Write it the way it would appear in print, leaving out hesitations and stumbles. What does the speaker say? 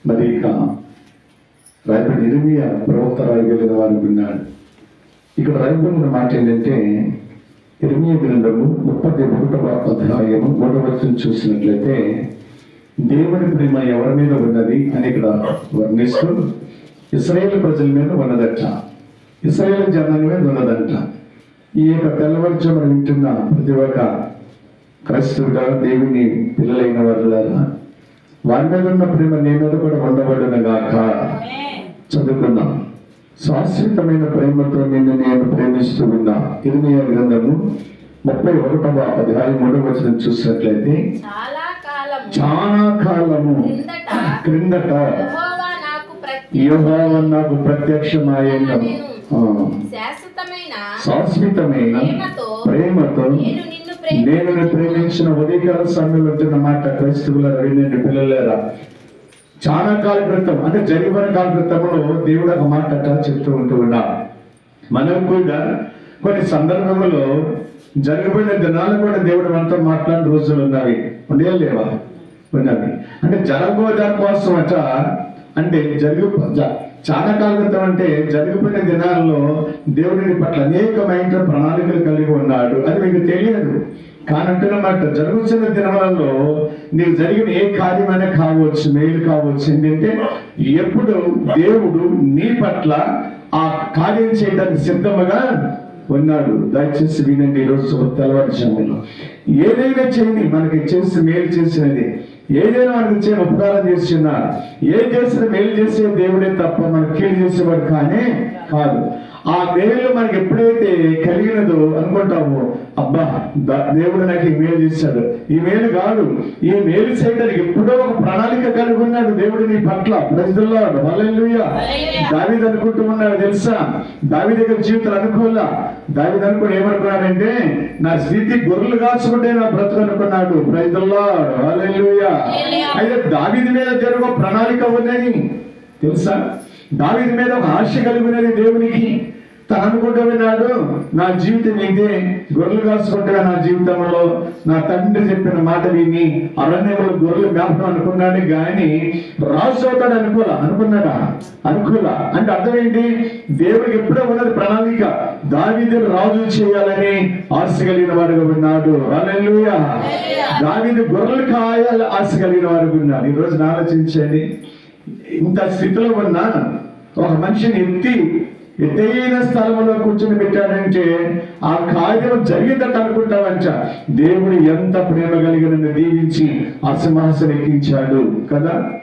మరి ఇక రాయబడిన ఇర్మియా ప్రవక్త రాయగలిగిన వారు విన్నాడు. ఇక్కడ రాయబడిన మాట ఏంటంటే, ఇర్మియా గ్రంథము 31వ అధ్యాయము 3వ వచనం చూసినట్లయితే, దేవుని ప్రేమ ఎవరి మీద ఉన్నది అని ఇక్కడ వర్ణిస్తూ, ఇశ్రాయేలు ప్రజల మీద ఉన్నదట, ఇశ్రాయేలు జనాల మీద ఉన్నదంట. ఈ యొక్క తెల్లవారుజామున వింటున్న ప్రతి ఒక్క క్రైస్తవుడా, దేవుని పిల్లలైన వారులారా, వారి మీద ఉన్న ప్రేమ నీ మీద కూడా ఉండబడును గాక. చదువుకుందాం. శాశ్వతమైన ప్రేమతో నిన్ను నేను ప్రేమిస్తూ ఉన్నా. ఇర్మియా గ్రంథము 31వ అధ్యాయం 3వ వచనం చూసినట్లయితే, చాలా కాలము క్రిందట యెహోవా నాకు ప్రత్యక్షమాయెను, శాశ్వతమైన ప్రేమతో నేను ప్రేమించిన ఉదయకాల సమయంలో ఉంటున్న మాట క్రైస్తవుల రవినేని పిల్లలేరా, చాలా కాల క్రితం అంటే జరిగిన కాల క్రితంలో దేవుడు ఒక మాట చెప్తూ ఉంటూ ఉన్నా. మనం కూడా కొన్ని సందర్భంలో జరిగిపోయిన దినాలు కూడా దేవుడు మనతో మాట్లాడిన రోజులు ఉన్నవి, ఉండే లేవా? ఉన్నవి. అంటే జరగబోదాని కోసం అంటే చాలా కాల క్రితం అంటే జరిగిపోయిన దినాల్లో దేవుడిని పట్ల అనేకమైన ప్రణాళికలు కలిగి ఉన్నాడు. అది మీకు తెలియదు. కానంటున్నమాట, జరుగుతున్న దినాలలో నీకు జరిగిన ఏ కార్యమైనా కావచ్చు, మేలు కావచ్చు, ఏంటంటే ఎప్పుడు దేవుడు నీ పట్ల ఆ కార్యం చేయడానికి సిద్ధముగా ఉన్నాడు. దయచేసి వినండి. ఈరోజు తెల్లవారుజామున ఏదైనా చేయని మనకి చేసి మేలు చేసినది, ఏదైనా మనకు చేయని ఉపకారం చేసిన, ఏం చేసిన మేలు చేసే దేవుడే తప్ప మనకు కీడు చేసేవాడు కానీ కాదు. ఆ మేలు మనకి ఎప్పుడైతే కలిగినదో అనుకుంటామో, అబ్బా దేవుడు నాకు ఈ మేలు చేశాడు, ఈ మేలు కాదు, ఈ మేలు చేయడానికి ఎప్పుడో ఒక ప్రణాళిక కలిగి ఉన్నాడు దేవుడు నీ పట్ల. ప్రజల్లో హల్లెలూయా. దావీదు అనుకుంటూ ఉన్నాడు తెలుసా, దావీదు దగ్గర జీవితాలు అనుకోలే. దావీదు అనుకుని ఏమనుకున్నాడంటే, నా స్థితి గొర్రెలు కాచుకుంటే నా బ్రతుకు అనుకున్నాడు. ప్రజల్లో హల్లెలూయా. అయితే దావీదు మీద జరుగు ప్రణాళిక ఉన్నది తెలుసా. దావీదు మీద ఒక ఆశ కలిగి ఉన్నది దేవునికి. తను అనుకుంటూ విన్నాడు, నా జీవితం ఇదే, గొర్రెలు కాసుకుంటా నా జీవితంలో నా తండ్రి చెప్పిన మాట విని అరణ్యంలో గొర్రెలు మేపడం అనుకున్నాడు కానీ రాజు అవుతాడు అనుకున్నాడా? అనుకోలా. అంటే అర్థం ఏంటి? దేవుడికి ఎప్పుడో ఉన్నది ప్రణాళిక, దావీదు రాజు చేయాలని ఆశ కలిగిన వాడుగా ఉన్నాడు. హల్లెలూయా. దావీదు గొర్రెలు కాయాలి ఆశ కలిగిన వాడుగా ఉన్నాడు. ఈ రోజున ఆలోచించండి, ఇంత స్థితిలో ఉన్న ఒక మనిషిని ఎత్తైన స్థలంలో కూర్చొని పెట్టాడంటే ఆ కార్యం జరిగిందట అనుకుంటామంట. దేవుడు ఎంత ప్రేమ కలిగిన దీవించి అసమాసనెక్కించాడు కదా.